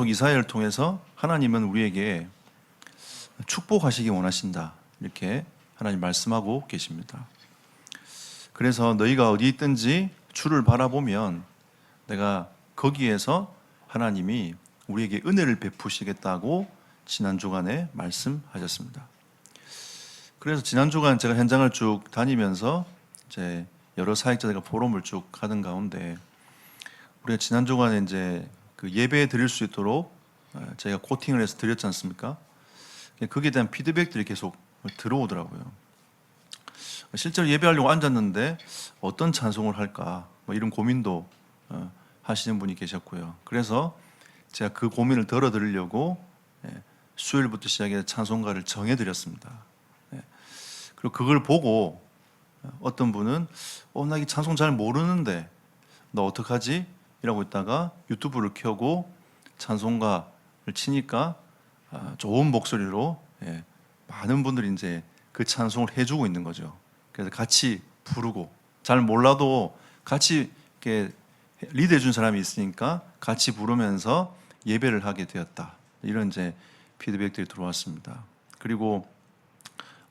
이사야를 통해서 하나님은 우리에게 축복하시기 원하신다, 이렇게 하나님 말씀하고 계십니다. 그래서 너희가 어디 있든지 주를 바라보면 내가 거기에서 하나님이 우리에게 은혜를 베푸시겠다고 지난 주간에 말씀하셨습니다. 그래서 지난 주간 제가 현장을 쭉 다니면서 이제 여러 사역자들과 포럼을 쭉 하던 가운데 우리가 지난 주간에 이제 그 예배 드릴 수 있도록 저희가 코팅을 해서 드렸지 않습니까? 거기에 대한 피드백들이 계속 들어오더라고요. 실제로 예배하려고 앉았는데 어떤 찬송을 할까 이런 고민도 하시는 분이 계셨고요. 그래서 제가 그 고민을 덜어드리려고 수요일부터 시작해서 찬송가를 정해드렸습니다. 그리고 그걸 보고 어떤 분은 나 이 찬송 잘 모르는데 너 어떡하지? 이라고 있다가 유튜브를 켜고 찬송가를 치니까 좋은 목소리로 많은 분들이 이제 그 찬송을 해주고 있는 거죠. 그래서 같이 부르고, 잘 몰라도 같이 이렇게 리드해 준 사람이 있으니까 같이 부르면서 예배를 하게 되었다, 이런 이제 피드백들이 들어왔습니다. 그리고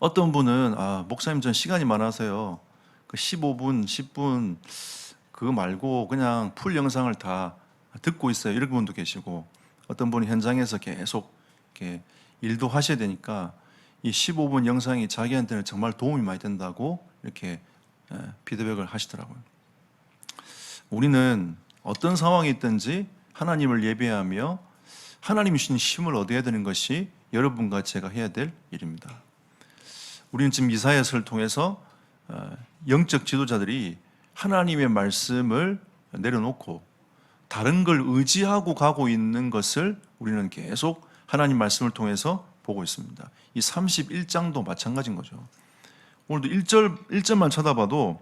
어떤 분은 목사님 전 시간이 많아서요, 그 15분, 10분 그거 말고 그냥 풀 영상을 다 듣고 있어요, 이런 분도 계시고, 어떤 분이 현장에서 계속 이렇게 일도 하셔야 되니까 이 15분 영상이 자기한테는 정말 도움이 많이 된다고 이렇게 피드백을 하시더라고요. 우리는 어떤 상황이 있든지 하나님을 예배하며 하나님이 주신 힘을 얻어야 되는 것이 여러분과 제가 해야 될 일입니다. 우리는 지금 이사야서를 통해서 영적 지도자들이 하나님의 말씀을 내려놓고 다른 걸 의지하고 가고 있는 것을 우리는 계속 하나님 말씀을 통해서 보고 있습니다. 이 31장도 마찬가지인 거죠. 오늘도 1절만 쳐다봐도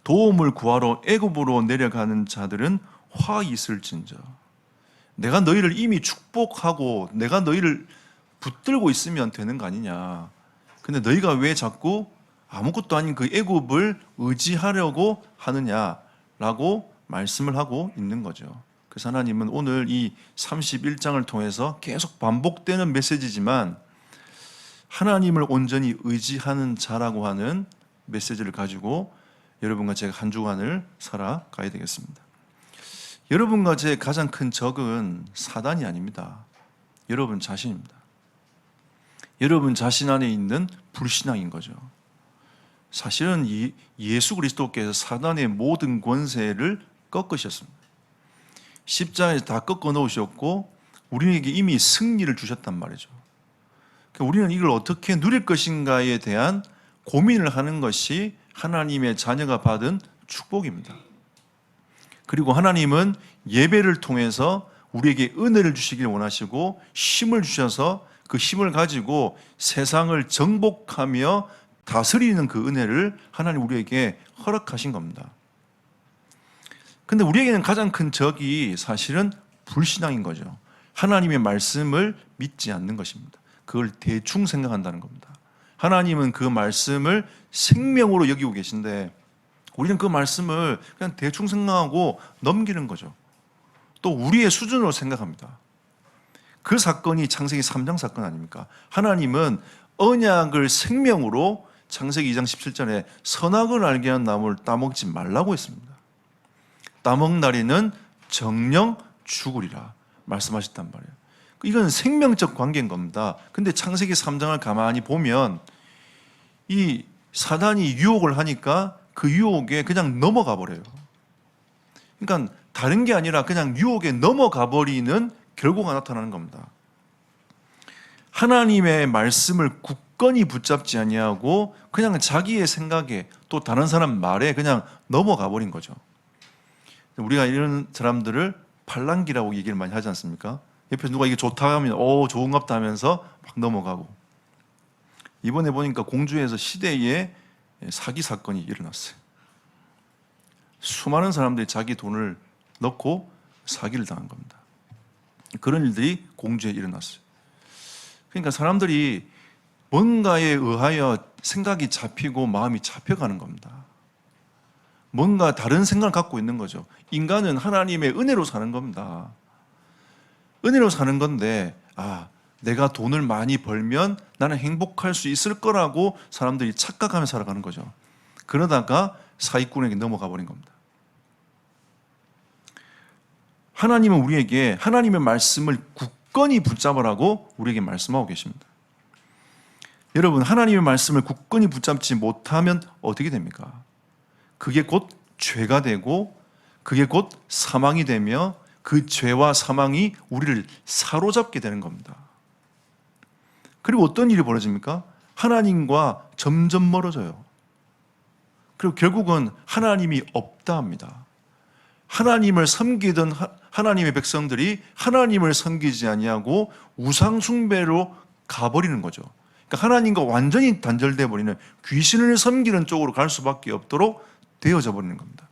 도움을 구하러 애굽으로 내려가는 자들은 화 있을진저, 내가 너희를 이미 축복하고 내가 너희를 붙들고 있으면 되는 거 아니냐. 근데 너희가 왜 자꾸 아무것도 아닌 그 애굽을 의지하려고 하느냐라고 말씀을 하고 있는 거죠. 그래서 하나님은 오늘 이 31장을 통해서 계속 반복되는 메시지지만 하나님을 온전히 의지하는 자라고 하는 메시지를 가지고 여러분과 제가 한 주간을 살아가야 되겠습니다. 여러분과 제 가장 큰 적은 사단이 아닙니다. 여러분 자신입니다. 여러분 자신 안에 있는 불신앙인 거죠. 사실은 예수 그리스도께서 사단의 모든 권세를 꺾으셨습니다. 십자가에서 다 꺾어 놓으셨고 우리에게 이미 승리를 주셨단 말이죠. 우리는 이걸 어떻게 누릴 것인가에 대한 고민을 하는 것이 하나님의 자녀가 받은 축복입니다. 그리고 하나님은 예배를 통해서 우리에게 은혜를 주시길 원하시고 힘을 주셔서 그 힘을 가지고 세상을 정복하며 다스리는 그 은혜를 하나님 우리에게 허락하신 겁니다. 근데 우리에게는 가장 큰 적이 사실은 불신앙인 거죠. 하나님의 말씀을 믿지 않는 것입니다. 그걸 대충 생각한다는 겁니다. 하나님은 그 말씀을 생명으로 여기고 계신데 우리는 그 말씀을 그냥 대충 생각하고 넘기는 거죠. 또 우리의 수준으로 생각합니다. 그 사건이 창세기 3장 사건 아닙니까? 하나님은 언약을 생명으로 창세기 2장 17절에 선악을 알게 한 나무를 따먹지 말라고 했습니다. 따먹나리는 정령 죽으리라 말씀하셨단 말이에요. 이건 생명적 관계인 겁니다. 근데 창세기 3장을 가만히 보면 이 사단이 유혹을 하니까 그 유혹에 그냥 넘어가 버려요. 그러니까 다른 게 아니라 그냥 유혹에 넘어가 버리는 결과가 나타나는 겁니다. 하나님의 말씀을 굳건히 붙잡지 아니하고 그냥 자기의 생각에 또 다른 사람 말에 그냥 넘어가 버린 거죠. 우리가 이런 사람들을 팔랑귀라고 얘기를 많이 하지 않습니까? 옆에서 누가 이게 좋다 하면 좋은갑다 하면서 막 넘어가고. 이번에 보니까 공주에서 시대에 사기 사건이 일어났어요. 수많은 사람들이 자기 돈을 넣고 사기를 당한 겁니다. 그런 일들이 공주에 일어났어요. 그러니까 사람들이 뭔가에 의하여 생각이 잡히고 마음이 잡혀가는 겁니다. 뭔가 다른 생각을 갖고 있는 거죠. 인간은 하나님의 은혜로 사는 겁니다. 은혜로 사는 건데 내가 돈을 많이 벌면 나는 행복할 수 있을 거라고 사람들이 착각하며 살아가는 거죠. 그러다가 사기꾼에게 넘어가 버린 겁니다. 하나님은 우리에게 하나님의 말씀을 굳건히 붙잡으라고 우리에게 말씀하고 계십니다. 여러분, 하나님의 말씀을 굳건히 붙잡지 못하면 어떻게 됩니까? 그게 곧 죄가 되고 그게 곧 사망이 되며 그 죄와 사망이 우리를 사로잡게 되는 겁니다. 그리고 어떤 일이 벌어집니까? 하나님과 점점 멀어져요. 그리고 결국은 하나님이 없다 합니다. 하나님을 섬기던 하나님의 백성들이 하나님을 섬기지 아니하고 우상 숭배로 가버리는 거죠. 그러니까 하나님과 완전히 단절돼 버리는, 귀신을 섬기는 쪽으로 갈 수밖에 없도록 되어져 버리는 겁니다.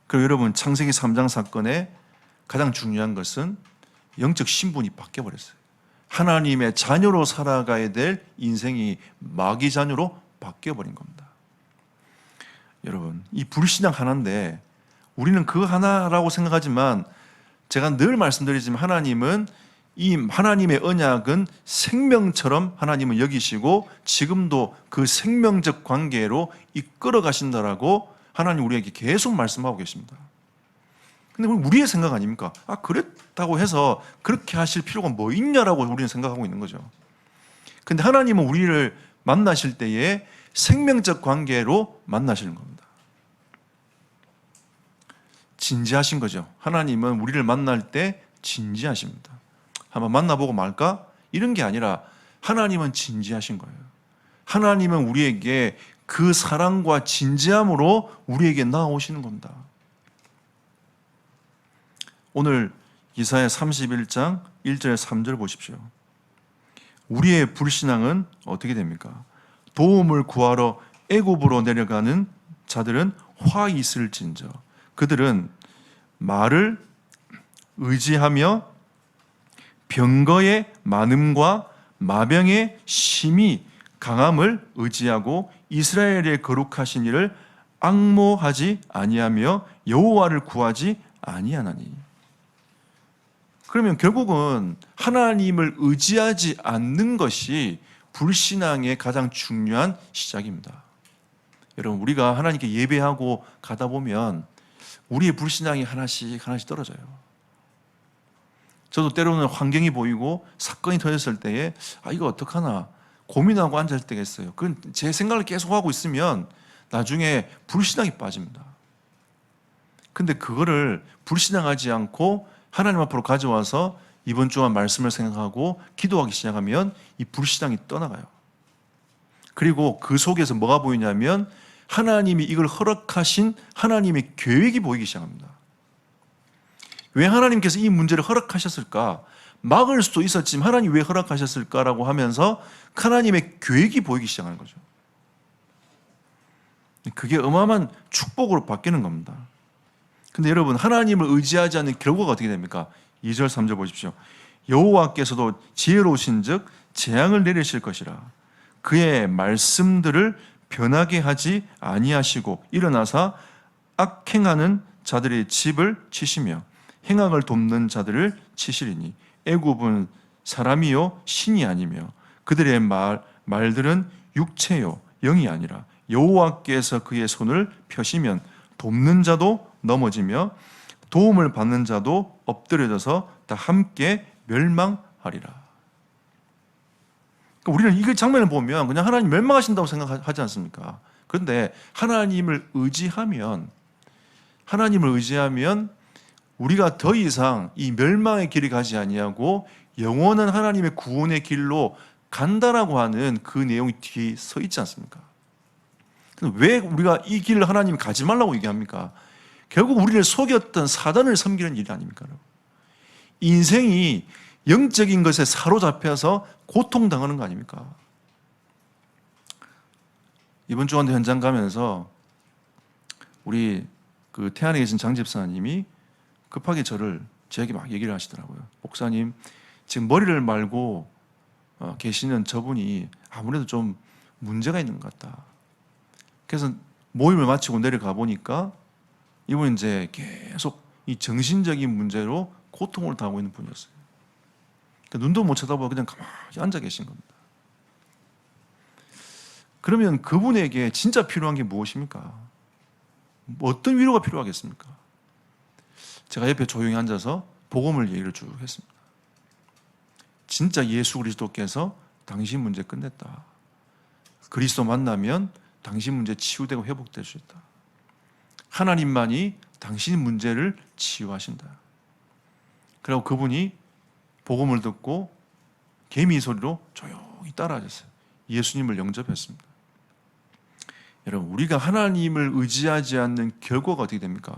그리고 여러분, 창세기 3장 사건의 가장 중요한 것은 영적 신분이 바뀌어 버렸어요. 하나님의 자녀로 살아가야 될 인생이 마귀 자녀로 바뀌어 버린 겁니다. 여러분, 이 불신앙 하나인데 우리는 그 하나라고 생각하지만, 제가 늘 말씀드리지만 하나님은, 이 하나님의 언약은 생명처럼 하나님은 여기시고 지금도 그 생명적 관계로 이끌어 가신다라고 하나님 우리에게 계속 말씀하고 계십니다. 근데 우리의 생각 아닙니까? 그랬다고 해서 그렇게 하실 필요가 뭐 있냐라고 우리는 생각하고 있는 거죠. 근데 하나님은 우리를 만나실 때에 생명적 관계로 만나시는 겁니다. 진지하신 거죠. 하나님은 우리를 만날 때 진지하십니다. 한번 만나보고 말까? 이런 게 아니라 하나님은 진지하신 거예요. 하나님은 우리에게 그 사랑과 진지함으로 우리에게 나아오시는 겁니다. 오늘 이사야 31장 1절 3절 보십시오. 우리의 불신앙은 어떻게 됩니까? 도움을 구하러 애굽으로 내려가는 자들은 화 있을진저, 그들은 말을 의지하며 병거의 많음과 마병의 심히 강함을 의지하고 이스라엘의 거룩하신 이를 앙모하지 아니하며 여호와를 구하지 아니하나니. 그러면 결국은 하나님을 의지하지 않는 것이 불신앙의 가장 중요한 시작입니다. 여러분, 우리가 하나님께 예배하고 가다 보면 우리의 불신앙이 하나씩 떨어져요. 저도 때로는 환경이 보이고 사건이 터졌을 때에 이거 어떡하나 고민하고 앉을 때가 있어요. 그건 제 생각을 계속하고 있으면 나중에 불신앙이 빠집니다. 근데 그거를 불신앙하지 않고 하나님 앞으로 가져와서 이번 주간 말씀을 생각하고 기도하기 시작하면 이 불신앙이 떠나가요. 그리고 그 속에서 뭐가 보이냐면 하나님이 이걸 허락하신 하나님의 계획이 보이기 시작합니다. 왜 하나님께서 이 문제를 허락하셨을까? 막을 수도 있었지만 하나님 왜 허락하셨을까라고 하면서 하나님의 계획이 보이기 시작하는 거죠. 그게 어마어마한 축복으로 바뀌는 겁니다. 근데 여러분, 하나님을 의지하지 않는 결과가 어떻게 됩니까? 2절 3절 보십시오. 여호와께서도 지혜로우신 즉 재앙을 내리실 것이라. 그의 말씀들을 변하게 하지 아니하시고 일어나사 악행하는 자들의 집을 치시며 행악을 돕는 자들을 치시리니 애굽은 사람이요 신이 아니며 그들의 말들은 육체요 영이 아니라 여호와께서 그의 손을 펴시면 돕는 자도 넘어지며 도움을 받는 자도 엎드려져서 다 함께 멸망하리라. 우리는 이 장면을 보면 그냥 하나님 멸망하신다고 생각하지 않습니까? 그런데 하나님을 의지하면 우리가 더 이상 이 멸망의 길을 가지 아니하고 영원한 하나님의 구원의 길로 간다라고 하는 그 내용이 뒤에 서 있지 않습니까? 왜 우리가 이 길을 하나님이 가지 말라고 얘기합니까? 결국 우리를 속였던 사단을 섬기는 일이 아닙니까? 인생이 영적인 것에 사로잡혀서 고통당하는 거 아닙니까? 이번 주간도 현장 가면서 우리 그 태안에 계신 장 집사님이 급하게 저에게 막 얘기를 하시더라고요. 목사님, 지금 머리를 말고 계시는 저분이 아무래도 좀 문제가 있는 것 같다. 그래서 모임을 마치고 내려가 보니까 이분은 이제 계속 이 정신적인 문제로 고통을 당하고 있는 분이었어요. 그러니까 눈도 못 쳐다보고 그냥 가만히 앉아 계신 겁니다. 그러면 그분에게 진짜 필요한 게 무엇입니까? 어떤 위로가 필요하겠습니까? 제가 옆에 조용히 앉아서 복음을 얘기를 쭉 했습니다. 진짜 예수 그리스도께서 당신 문제 끝냈다. 그리스도 만나면 당신 문제 치유되고 회복될 수 있다. 하나님만이 당신 문제를 치유하신다. 그리고 그분이 복음을 듣고 개미 소리로 조용히 따라하셨어요. 예수님을 영접했습니다. 여러분, 우리가 하나님을 의지하지 않는 결과가 어떻게 됩니까?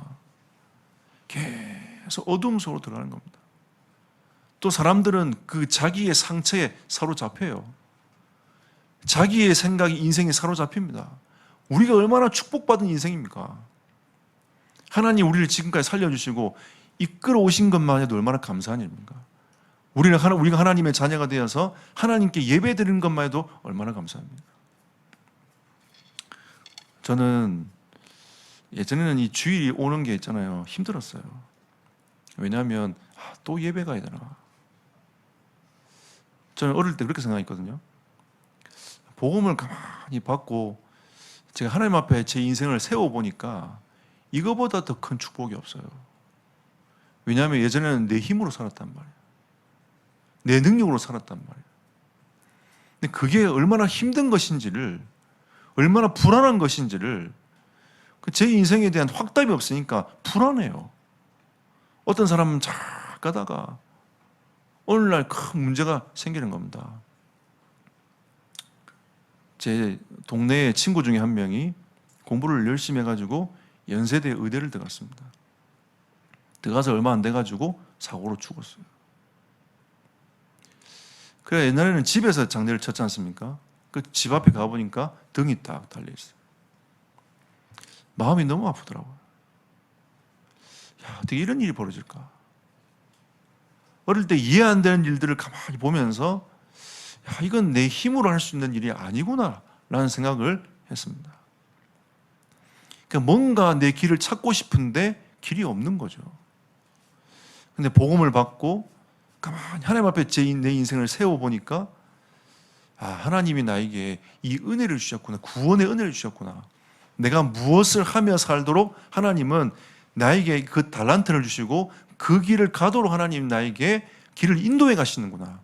계속 어둠 속으로 들어가는 겁니다. 또 사람들은 그 자기의 상처에 사로잡혀요. 자기의 생각이 인생에 사로잡힙니다. 우리가 얼마나 축복받은 인생입니까? 하나님 우리를 지금까지 살려주시고 이끌어 오신 것만 해도 얼마나 감사한 일입니까? 우리가 하나님의 자녀가 되어서 하나님께 예배 드리는 것만 해도 얼마나 감사합니까? 저는 예전에는 이 주일이 오는 게 있잖아요. 힘들었어요. 왜냐하면 또 예배 가야 되나? 저는 어릴 때 그렇게 생각했거든요. 복음을 가만히 받고 제가 하나님 앞에 제 인생을 세워보니까 이거보다 더 큰 축복이 없어요. 왜냐하면 예전에는 내 힘으로 살았단 말이에요. 내 능력으로 살았단 말이에요. 근데 그게 얼마나 힘든 것인지를, 얼마나 불안한 것인지를, 제 인생에 대한 확답이 없으니까 불안해요. 어떤 사람은 잘 가다가 어느 날 큰 문제가 생기는 겁니다. 제 동네의 친구 중에 한 명이 공부를 열심히 해가지고 연세대 의대를 들어갔습니다. 들어가서 얼마 안 돼가지고 사고로 죽었어요. 그래, 옛날에는 집에서 장례를 쳤지 않습니까? 그 집 앞에 가보니까 등이 딱 달려있어요. 마음이 너무 아프더라고요. 야, 어떻게 이런 일이 벌어질까? 어릴 때 이해 안 되는 일들을 가만히 보면서 야, 이건 내 힘으로 할 수 있는 일이 아니구나 라는 생각을 했습니다. 그러니까 뭔가 내 길을 찾고 싶은데 길이 없는 거죠. 근데 복음을 받고 가만히 하나님 앞에 내 인생을 세워보니까 하나님이 나에게 이 은혜를 주셨구나. 구원의 은혜를 주셨구나. 내가 무엇을 하며 살도록 하나님은 나에게 그 달란트를 주시고 그 길을 가도록 하나님 나에게 길을 인도해 가시는구나.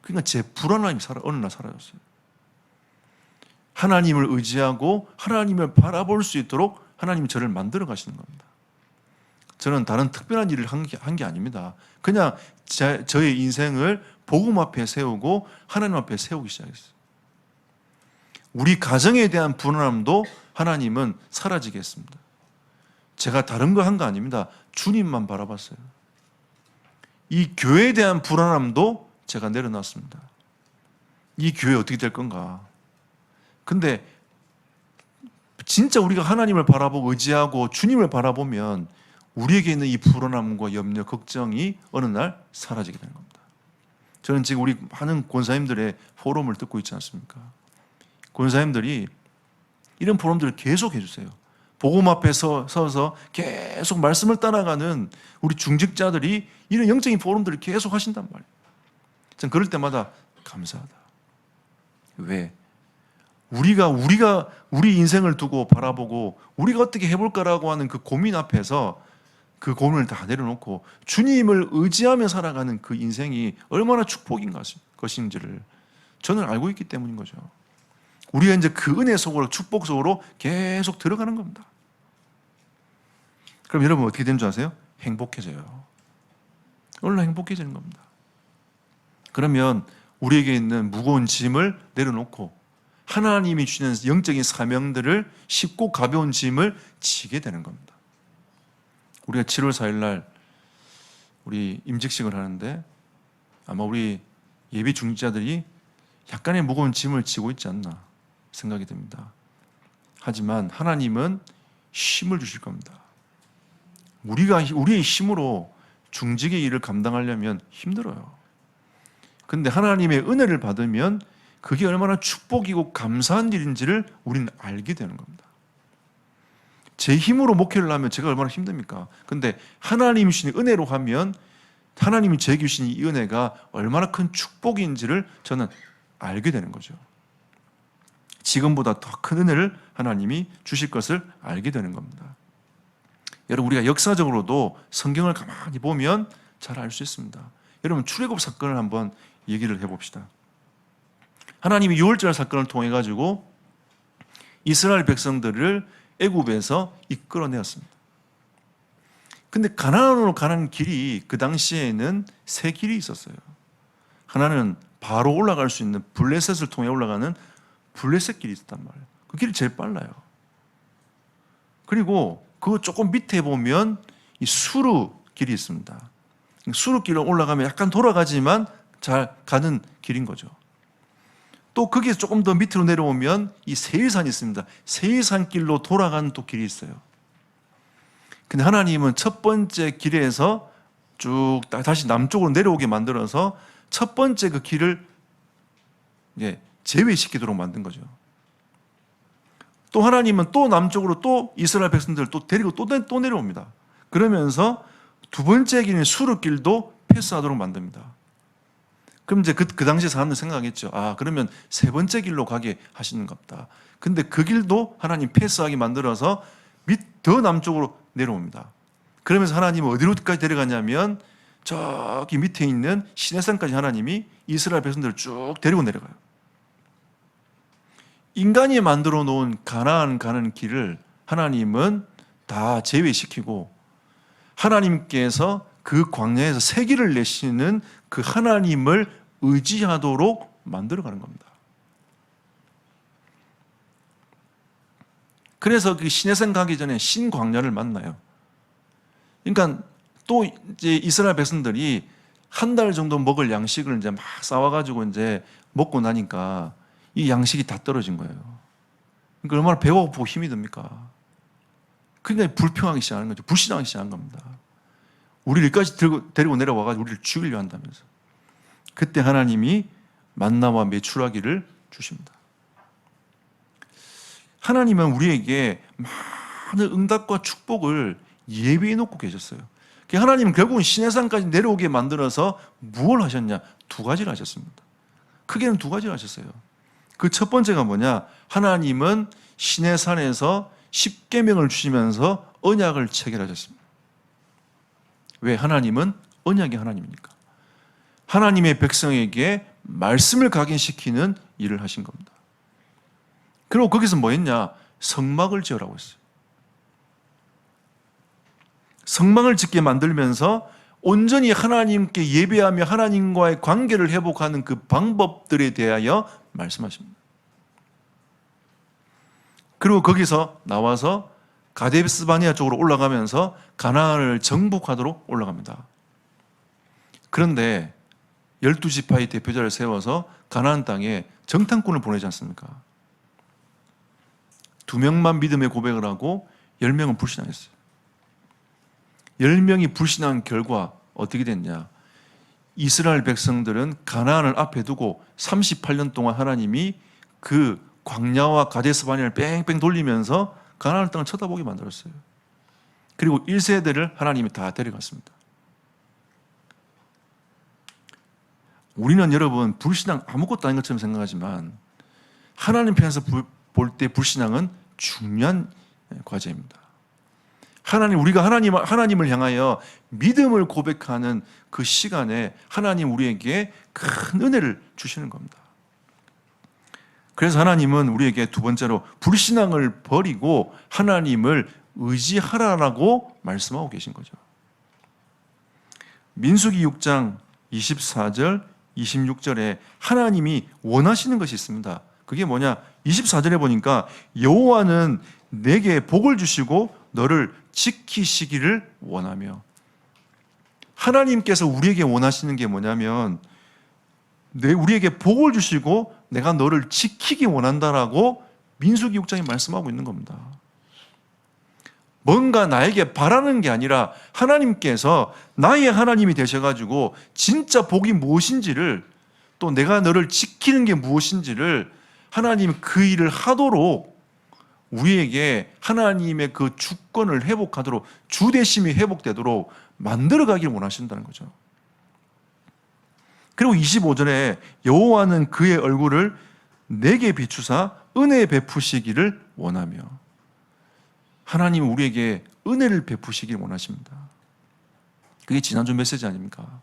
그러니까 제 불안함이 어느 날 사라졌어요. 하나님을 의지하고 하나님을 바라볼 수 있도록 하나님이 저를 만들어 가시는 겁니다. 저는 다른 특별한 일을 한 게 아닙니다. 그냥 저의 인생을 복음 앞에 세우고 하나님 앞에 세우기 시작했어요. 우리 가정에 대한 불안함도 하나님은 사라지게 했습니다. 제가 다른 거 한 거 아닙니다. 주님만 바라봤어요. 이 교회에 대한 불안함도 제가 내려놨습니다. 이 교회 어떻게 될 건가? 근데 진짜 우리가 하나님을 바라보고 의지하고 주님을 바라보면 우리에게 있는 이 불안함과 염려, 걱정이 어느 날 사라지게 되는 겁니다. 저는 지금 우리 많은 권사님들의 포럼을 듣고 있지 않습니까? 권사님들이 이런 포럼들을 계속 해주세요. 복음 앞에 서서 계속 말씀을 따라가는 우리 중직자들이 이런 영적인 포럼들을 계속 하신단 말이에요. 저는 그럴 때마다 감사하다. 왜? 우리 인생을 두고 바라보고 우리가 어떻게 해볼까라고 하는 그 고민 앞에서 그 고민을 다 내려놓고 주님을 의지하며 살아가는 그 인생이 얼마나 축복인 것인지를 저는 알고 있기 때문인 거죠. 우리가 이제 그 은혜 속으로, 축복 속으로 계속 들어가는 겁니다. 그럼 여러분 어떻게 되는 줄 아세요? 행복해져요. 얼마나 행복해지는 겁니다. 그러면 우리에게 있는 무거운 짐을 내려놓고 하나님이 주시는 영적인 사명들을 쉽고 가벼운 짐을 지게 되는 겁니다. 우리가 7월 4일 날 우리 임직식을 하는데 아마 우리 예비 중직자들이 약간의 무거운 짐을 지고 있지 않나 생각이 듭니다. 하지만 하나님은 힘을 주실 겁니다. 우리의 힘으로 중직의 일을 감당하려면 힘들어요. 근데 하나님의 은혜를 받으면 그게 얼마나 축복이고 감사한 일인지를 우리는 알게 되는 겁니다. 제 힘으로 목회를 하면 제가 얼마나 힘듭니까? 근데 하나님이 주신 은혜로 하면 하나님이 제게 주신 이 은혜가 얼마나 큰 축복인지를 저는 알게 되는 거죠. 지금보다 더 큰 은혜를 하나님이 주실 것을 알게 되는 겁니다. 여러분, 우리가 역사적으로도 성경을 가만히 보면 잘 알 수 있습니다. 여러분, 출애굽 사건을 한번 얘기를 해봅시다. 하나님이 유월절 사건을 통해 가지고 이스라엘 백성들을 애굽에서 이끌어내었습니다. 근데 가나안으로 가는 길이 그 당시에는 세 길이 있었어요. 하나는 바로 올라갈 수 있는 블레셋을 통해 올라가는 블레셋 길이 있었단 말이에요. 그 길이 제일 빨라요. 그리고 그 조금 밑에 보면 이 수르 길이 있습니다. 수르 길로 올라가면 약간 돌아가지만 잘 가는 길인 거죠. 또 거기에서 조금 더 밑으로 내려오면 이 세일산이 있습니다. 세일산 길로 돌아가는 또 길이 있어요. 근데 하나님은 첫 번째 길에서 쭉 다시 남쪽으로 내려오게 만들어서 첫 번째 그 길을 제외시키도록 만든 거죠. 또 하나님은 또 남쪽으로 또 이스라엘 백성들을 또 데리고 또 내려옵니다. 그러면서 두 번째 길인 수르길도 패스하도록 만듭니다. 그럼 이제 그 당시에 사람들 생각했죠. 아, 그러면 세 번째 길로 가게 하시는가 보다. 근데 그 길도 하나님 패스하게 만들어서 더 남쪽으로 내려옵니다. 그러면서 하나님은 어디로까지 데려가냐면 저기 밑에 있는 시내산까지 하나님이 이스라엘 백성들을 쭉 데리고 내려가요. 인간이 만들어 놓은 가나안 가는 길을 하나님은 다 제외시키고 하나님께서 그 광야에서 새 길을 내시는 그 하나님을 의지하도록 만들어가는 겁니다. 그래서 그 시내산 가기 전에 신광야를 만나요. 그러니까 또 이제 이스라엘 백성들이 한 달 정도 먹을 양식을 이제 막 싸와가지고 이제 먹고 나니까 이 양식이 다 떨어진 거예요. 그러니까 얼마나 배가 고프고 힘이 듭니까? 그러니까 불평하기 시작하는 거죠. 불신하기 시작한 겁니다. 우리를 여기까지 데리고 내려와가지고 우리를 죽이려 한다면서. 그때 하나님이 만나와 메추라기를 주십니다. 하나님은 우리에게 많은 응답과 축복을 예비해 놓고 계셨어요. 하나님은 결국은 시내산까지 내려오게 만들어서 무엇을 하셨냐? 두 가지를 하셨습니다. 크게는 두 가지를 하셨어요. 그 첫 번째가 뭐냐? 하나님은 시내산에서 십계명을 주시면서 언약을 체결하셨습니다. 왜? 하나님은 언약의 하나님이니까. 하나님의 백성에게 말씀을 각인시키는 일을 하신 겁니다. 그리고 거기서 뭐 했냐? 성막을 지으라고 했어요. 성막을 짓게 만들면서 온전히 하나님께 예배하며 하나님과의 관계를 회복하는 그 방법들에 대하여 말씀하십니다. 그리고 거기서 나와서 가데스 바네아 쪽으로 올라가면서 가나안을 정복하도록 올라갑니다. 그런데 12지파의 대표자를 세워서 가나안 땅에 정탐꾼을 보내지 않습니까? 2명만 믿음의 고백을 하고 10명은 불신하였어요. 10명이 불신한 결과 어떻게 됐냐? 이스라엘 백성들은 가나안을 앞에 두고 38년 동안 하나님이 그 광야와 가데스 바네아를 뺑뺑 돌리면서 가나안 땅을 쳐다보게 만들었어요. 그리고 1세대를 하나님이 다 데려갔습니다. 우리는 여러분 불신앙 아무것도 아닌 것처럼 생각하지만 하나님 편에서 볼 때 불신앙은 중요한 과제입니다. 우리가 하나님을 향하여 믿음을 고백하는 그 시간에 하나님 우리에게 큰 은혜를 주시는 겁니다. 그래서 하나님은 우리에게 두 번째로 불신앙을 버리고 하나님을 의지하라라고 말씀하고 계신 거죠. 민수기 6장 24절, 26절에 하나님이 원하시는 것이 있습니다. 그게 뭐냐? 24절에 보니까 여호와는 내게 복을 주시고 너를 지키시기를 원하며. 하나님께서 우리에게 원하시는 게 뭐냐면 우리에게 복을 주시고 내가 너를 지키기 원한다라고 민수기 6장에 말씀하고 있는 겁니다. 뭔가 나에게 바라는 게 아니라 하나님께서 나의 하나님이 되셔가지고 진짜 복이 무엇인지를 또 내가 너를 지키는 게 무엇인지를 하나님 그 일을 하도록 우리에게 하나님의 그 주권을 회복하도록, 주대심이 회복되도록 만들어가길 원하신다는 거죠. 그리고 25절에 여호와는 그의 얼굴을 내게 비추사 은혜 베푸시기를 원하며, 하나님은 우리에게 은혜를 베푸시길 원하십니다. 그게 지난주 메시지 아닙니까?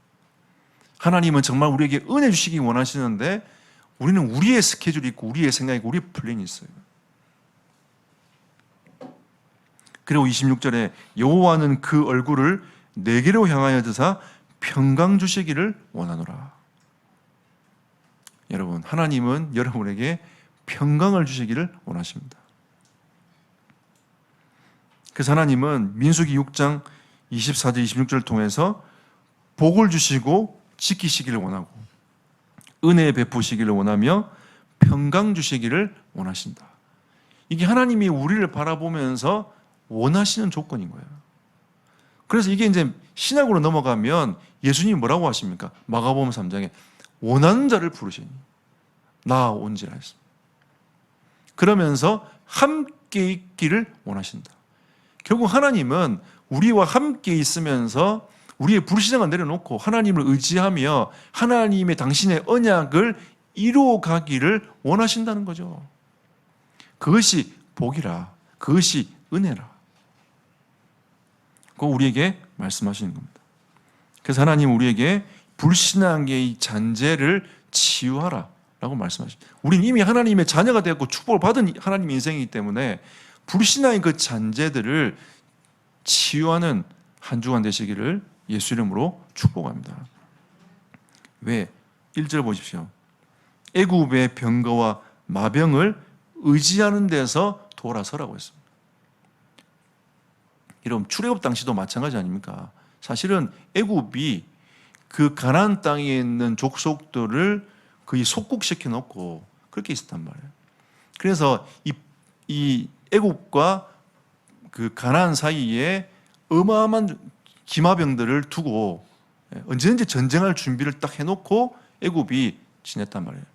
하나님은 정말 우리에게 은혜 주시기 원하시는데 우리는 우리의 스케줄이 있고 우리의 생각이 있고 우리의 플랜이 있어요. 그리고 26절에 여호와는 그 얼굴을 내게로 향하여 드사 평강 주시기를 원하노라. 여러분, 하나님은 여러분에게 평강을 주시기를 원하십니다. 그래서 하나님은 민수기 6장 24절 26절을 통해서 복을 주시고 지키시기를 원하고 은혜 베푸시기를 원하며 평강 주시기를 원하신다. 이게 하나님이 우리를 바라보면서 원하시는 조건인 거예요. 그래서 이게 이제 신약으로 넘어가면 예수님이 뭐라고 하십니까? 마가복음 3장에 원하는 자를 부르시니 나온지라 했습니다. 그러면서 함께 있기를 원하신다. 결국 하나님은 우리와 함께 있으면서 우리의 불신앙을 내려놓고 하나님을 의지하며 하나님의 당신의 언약을 이루어가기를 원하신다는 거죠. 그것이 복이라, 그것이 은혜라. 그거 우리에게 말씀하시는 겁니다. 그래서 하나님 우리에게 불신앙의 이 잔재를 치유하라 라고 말씀하십니다. 우리는 이미 하나님의 자녀가 되었고 축복을 받은 하나님의 인생이기 때문에 불신앙의 그 잔재들을 치유하는 한 주간 되시기를 예수 이름으로 축복합니다. 왜? 1절 보십시오. 애굽의 병거와 마병을 의지하는 데서 돌아서라고 했습니다. 여러분, 출애굽 당시도 마찬가지 아닙니까? 사실은 애굽이 그 가나안 땅에 있는 족속들을 거의 속국시켜 놓고 그렇게 있었단 말이에요. 그래서 이 애굽과 그 가나안 사이에 어마어마한 기마병들을 두고 언제든지 전쟁할 준비를 딱 해놓고 애굽이 지냈단 말이에요.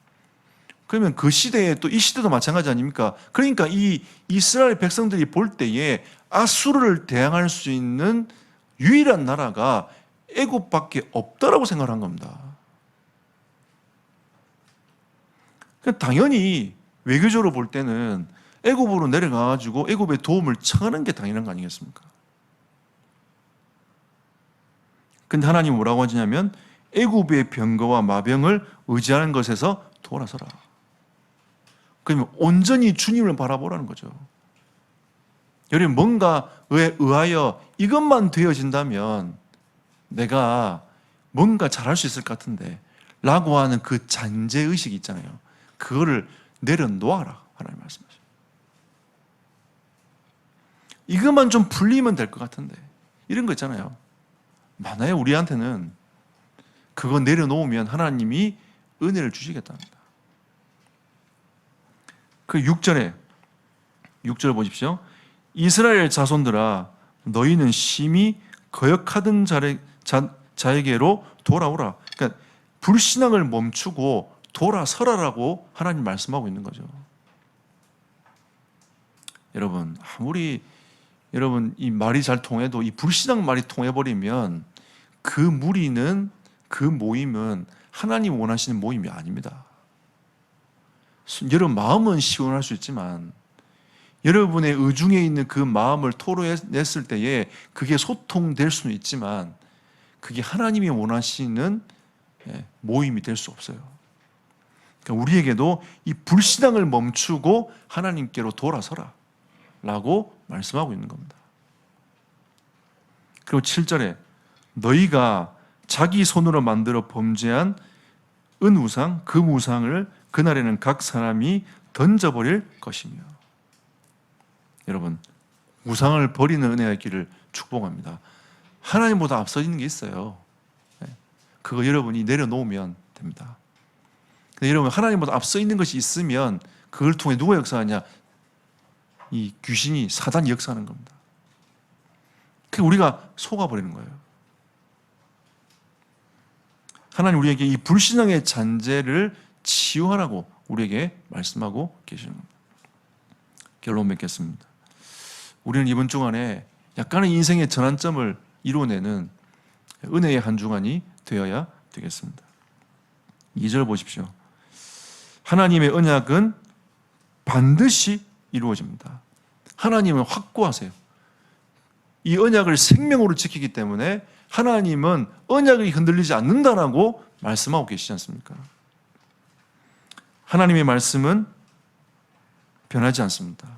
그러면 그 시대에 또 이 시대도 마찬가지 아닙니까? 그러니까 이 이스라엘 백성들이 볼 때에 아수르를 대항할 수 있는 유일한 나라가 애굽밖에 없다라고 생각을 한 겁니다. 당연히 외교적으로 볼 때는 애굽으로 내려가가지고 애굽의 도움을 청하는 게 당연한 거 아니겠습니까? 근데 하나님이 뭐라고 하시냐면 애굽의 병거와 마병을 의지하는 것에서 돌아서라. 그러면 온전히 주님을 바라보라는 거죠. 여러분, 뭔가에 의하여 이것만 되어진다면 내가 뭔가 잘할 수 있을 것 같은데 라고 하는 그 잔재의식이 있잖아요. 그거를 내려놓아라 하나님 말씀하십니다. 이것만 좀 풀리면 될 것 같은데 이런 거 있잖아요. 만약에 우리한테는 그거 내려놓으면 하나님이 은혜를 주시겠답니다. 그 6절 보십시오. 이스라엘 자손들아 너희는 심히 거역하던 자에게로 돌아오라. 그러니까 불신앙을 멈추고 돌아서라라고 하나님 말씀하고 있는 거죠. 여러분, 아무리 여러분 이 말이 잘 통해도 이 불신앙 말이 통해버리면 그 무리는, 그 모임은 하나님 원하시는 모임이 아닙니다. 여러분 마음은 시원할 수 있지만 여러분의 의중에 있는 그 마음을 토로냈을 때에 그게 소통될 수는 있지만 그게 하나님이 원하시는 모임이 될 수 없어요. 그러니까 우리에게도 이 불신앙을 멈추고 하나님께로 돌아서라 라고 말씀하고 있는 겁니다. 그리고 7절에 너희가 자기 손으로 만들어 범죄한 은우상, 금우상을 그날에는 각 사람이 던져버릴 것이며. 여러분, 우상을 버리는 은혜가 있기를 축복합니다. 하나님보다 앞서 있는 게 있어요. 그거 여러분이 내려놓으면 됩니다. 근데 여러분, 하나님보다 앞서 있는 것이 있으면 그걸 통해 누가 역사하냐? 이 귀신이, 사단이 역사하는 겁니다. 그게 우리가 속아버리는 거예요. 하나님 우리에게 이 불신앙의 잔재를 치유하라고 우리에게 말씀하고 계시는 겁니다. 결론 맺겠습니다. 우리는 이번 주간에 약간의 인생의 전환점을 이루어내는 은혜의 한 주간이 되어야 되겠습니다. 2절 보십시오. 하나님의 언약은 반드시 이루어집니다. 하나님은 확고하세요. 이 언약을 생명으로 지키기 때문에 하나님은 언약이 흔들리지 않는다라고 말씀하고 계시지 않습니까? 하나님의 말씀은 변하지 않습니다.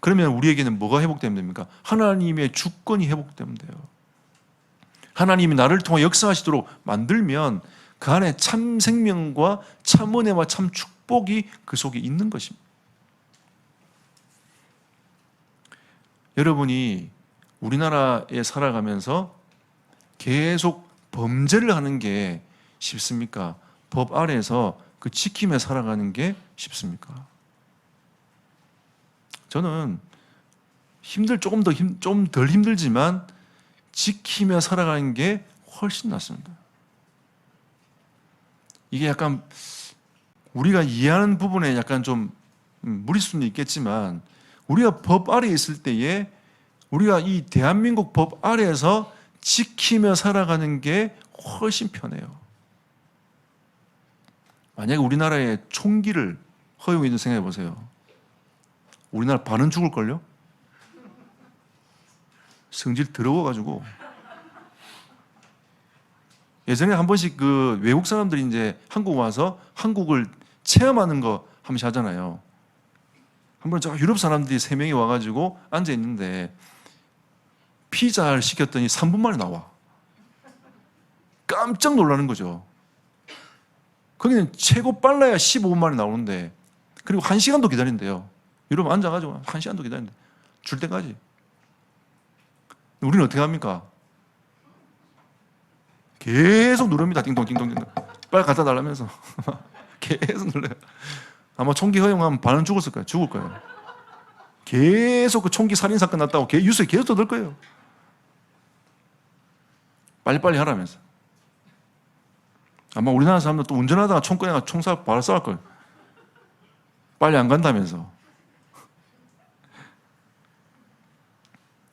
그러면 우리에게는 뭐가 회복되면 됩니까? 하나님의 주권이 회복되면 돼요. 하나님이 나를 통해 역사하시도록 만들면 그 안에 참 생명과 참 은혜와 참 축복이 그 속에 있는 것입니다. 여러분이 우리나라에 살아가면서 계속 범죄를 하는 게 쉽습니까? 법 아래에서 그 지키며 살아가는 게 쉽습니까? 저는 좀 덜 힘들지만 지키며 살아가는 게 훨씬 낫습니다. 이게 약간 우리가 이해하는 부분에 약간 좀 무리수는 있겠지만 우리가 법 아래에 있을 때에 우리가 이 대한민국 법 아래에서 지키며 살아가는 게 훨씬 편해요. 만약에 우리나라에 총기를 허용해도 생각해 보세요. 우리나라 반은 죽을걸요? 성질 더러워가지고. 예전에 한 번씩 그 외국 사람들이 이제 한국 와서 한국을 체험하는 거 한 번씩 하잖아요. 한 번 저 유럽 사람들이 3명이 와가지고 앉아있는데 피자를 시켰더니 3분 만에 나와. 깜짝 놀라는 거죠. 거기는 최고 빨라야 15분 만에 나오는데 그리고 1시간도 기다린대요. 유럽 앉아가지고 1시간도 기다린대. 줄 때까지. 우리는 어떻게 합니까? 계속 누릅니다. 띵동띵동. 빨리 갖다 달라면서. 계속 눌러요. 아마 총기 허용하면 반은 죽었을 거예요. 죽을 거예요. 계속 그 총기 살인사건 났다고 뉴스에 계속 떠들 거예요. 빨리빨리 하라면서. 아마 우리나라 사람들 또 운전하다가 총 꺼내가 총살 바로 쏴할 거예요. 빨리 안 간다면서.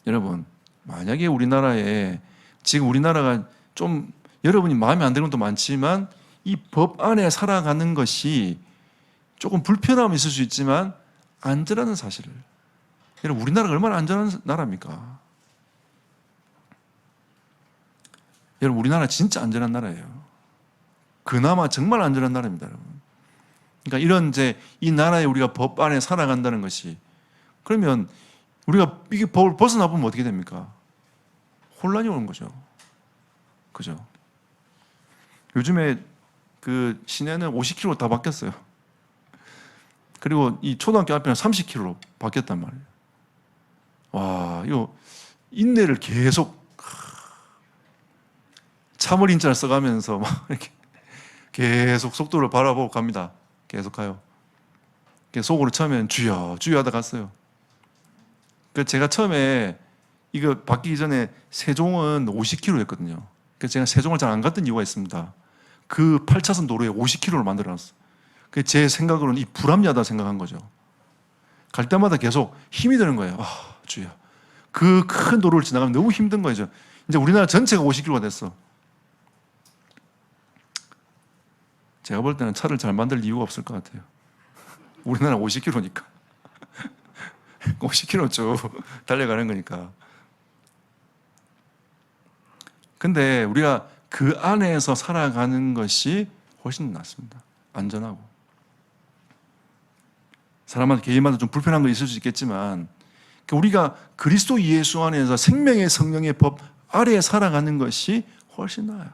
여러분, 만약에 우리나라에 지금 우리나라가 좀 여러분이 마음에 안 드는 것도 많지만 이 법 안에 살아가는 것이 조금 불편함이 있을 수 있지만 안전하다는 사실을. 여러분, 우리나라가 얼마나 안전한 나라입니까? 여러분, 우리나라 진짜 안전한 나라예요. 그나마 정말 안전한 나라입니다, 여러분. 그러니까 이런 이제 이 나라에 우리가 법 안에 살아간다는 것이 그러면 우리가 이게 법을 벗어나 보면 어떻게 됩니까? 혼란이 오는 거죠. 그죠? 요즘에 그 시내는 50km 다 바뀌었어요. 그리고 이 초등학교 앞에는 30km로 바뀌었단 말이에요. 와, 이거 인내를 계속 참을 인자를 써가면서 막 이렇게 계속 속도를 바라보고 갑니다. 계속 가요. 속으로 처음엔 주여, 주여 하다 갔어요. 그 제가 처음에 이거 바뀌기 전에 세종은 50km였거든요. 그래서 제가 세종을 잘 안 갔던 이유가 있습니다. 그 8차선 도로에 50km를 만들어놨어요. 제 생각으로는 이 불합리하다 생각한 거죠. 갈 때마다 계속 힘이 드는 거예요. 아, 주여. 그 큰 도로를 지나가면 너무 힘든 거죠. 이제 우리나라 전체가 50km가 됐어. 제가 볼 때는 차를 잘 만들 이유가 없을 것 같아요. 우리나라 50km니까. 50km 쭉 달려가는 거니까. 근데 우리가 그 안에서 살아가는 것이 훨씬 낫습니다. 안전하고. 사람마다 개인마다 좀 불편한 거 있을 수 있겠지만 우리가 그리스도 예수 안에서 생명의 성령의 법 아래에 살아가는 것이 훨씬 나아요.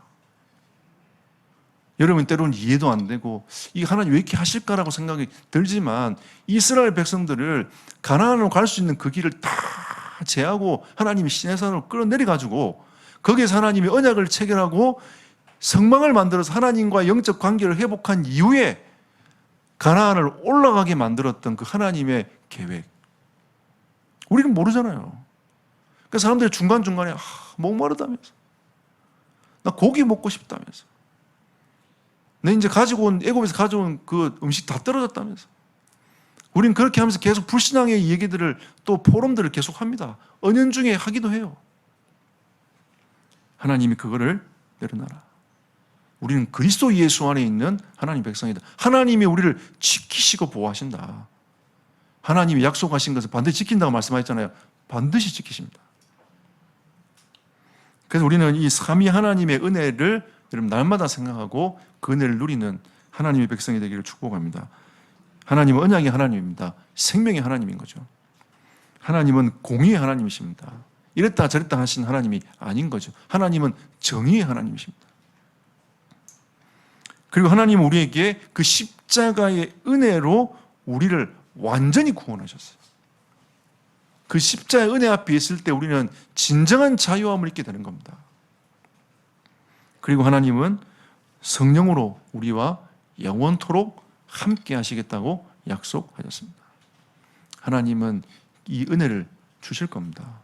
여러분 때로는 이해도 안 되고 이 하나님 왜 이렇게 하실까라고 생각이 들지만 이스라엘 백성들을 가나안으로 갈 수 있는 그 길을 다 제하고 하나님이 시내산으로 끌어내려가지고 거기에서 하나님이 언약을 체결하고 성막을 만들어서 하나님과 영적 관계를 회복한 이후에 가나안을 올라가게 만들었던 그 하나님의 계획. 우리는 모르잖아요. 그러니까 사람들이 중간중간에 목마르다면서 나 고기 먹고 싶다면서 내 이제 가지고 온 애굽에서 가져온 그 음식 다 떨어졌다면서 우린 그렇게 하면서 계속 불신앙의 얘기들을 또 포럼들을 계속 합니다. 은연중에 하기도 해요. 하나님이 그거를 내려놔라. 우리는 그리스도 예수 안에 있는 하나님 백성이다. 하나님이 우리를 지키시고 보호하신다. 하나님이 약속하신 것을 반드시 지킨다고 말씀하셨잖아요. 반드시 지키십니다. 그래서 우리는 이 삼위 하나님의 은혜를 여러분 날마다 생각하고 그 은혜를 누리는 하나님의 백성이 되기를 축복합니다. 하나님은 언약의 하나님입니다. 생명의 하나님인 거죠. 하나님은 공의의 하나님이십니다. 이랬다 저랬다 하신 하나님이 아닌 거죠. 하나님은 정의의 하나님이십니다. 그리고 하나님은 우리에게 그 십자가의 은혜로 우리를 완전히 구원하셨어요. 그 십자가의 은혜 앞에 있을 때 우리는 진정한 자유함을 잊게 되는 겁니다. 그리고 하나님은 성령으로 우리와 영원토록 함께 하시겠다고 약속하셨습니다. 하나님은 이 은혜를 주실 겁니다.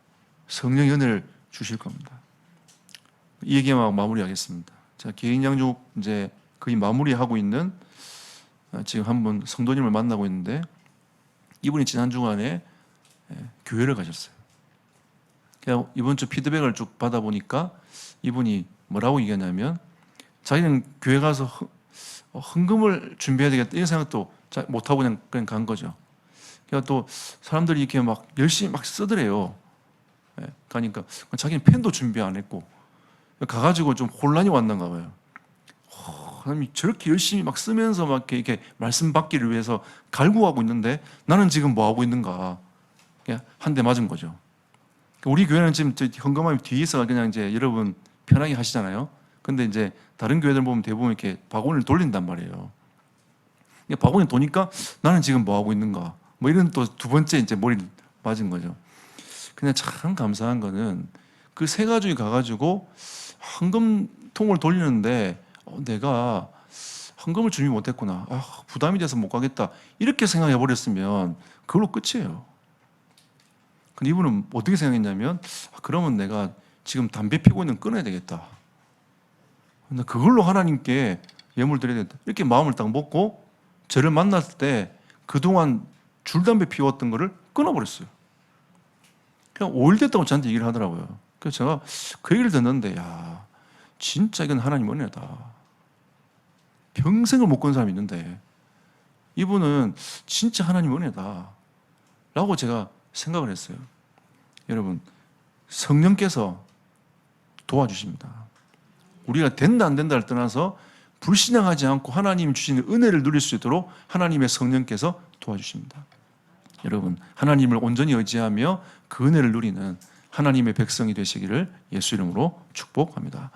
성령의 은혜를 주실 겁니다. 이 얘기만 마무리하겠습니다. 제가 개인 양육 이제 거의 마무리하고 있는 지금 한 분 성도님을 만나고 있는데 이분이 지난 주간에 교회를 가셨어요. 그냥 이번 주 피드백을 쭉 받아보니까 이분이 뭐라고 얘기하냐면 자기는 교회 가서 헌금을 준비해야 되겠다 이런 생각도 못하고 그냥 간 거죠. 그러니까 또 사람들이 이렇게 막 열심히 막 쓰더래요. 가니까 자기는 펜도 준비 안 했고 가가지고 좀 혼란이 왔는가 봐요. 하나님이 저렇게 열심히 막 쓰면서 막 이렇게 말씀 받기를 위해서 갈구하고 있는데 나는 지금 뭐 하고 있는가? 한 대 맞은 거죠. 우리 교회는 지금 헌금함이 뒤에서 그냥 이제 여러분 편하게 하시잖아요. 근데 이제 다른 교회들 보면 대부분 이렇게 바구니를 돌린단 말이에요. 바구니 도니까 나는 지금 뭐 하고 있는가? 뭐 이런 또 두 번째 이제 머리를 맞은 거죠. 근데 참 감사한 거는 그 세 가족이 가가지고 헌금통을 돌리는데 내가 헌금을 준비 못했구나. 부담이 돼서 못 가겠다. 이렇게 생각해 버렸으면 그걸로 끝이에요. 근데 이분은 어떻게 생각했냐면 그러면 내가 지금 담배 피고 있는 거 끊어야 되겠다. 근데 그걸로 하나님께 예물 드려야 된다. 이렇게 마음을 딱 먹고 저를 만났을 때 그동안 줄담배 피웠던 거를 끊어버렸어요. 그냥 5일 됐다고 저한테 얘기를 하더라고요. 그래서 제가 그 얘기를 듣는데 야 진짜 이건 하나님 은혜다. 평생을 못 건 사람이 있는데 이분은 진짜 하나님 은혜다 라고 제가 생각을 했어요. 여러분 성령께서 도와주십니다. 우리가 된다 안 된다를 떠나서 불신앙하지 않고 하나님이 주시는 은혜를 누릴 수 있도록 하나님의 성령께서 도와주십니다. 여러분 하나님을 온전히 의지하며 그 은혜를 누리는 하나님의 백성이 되시기를 예수 이름으로 축복합니다.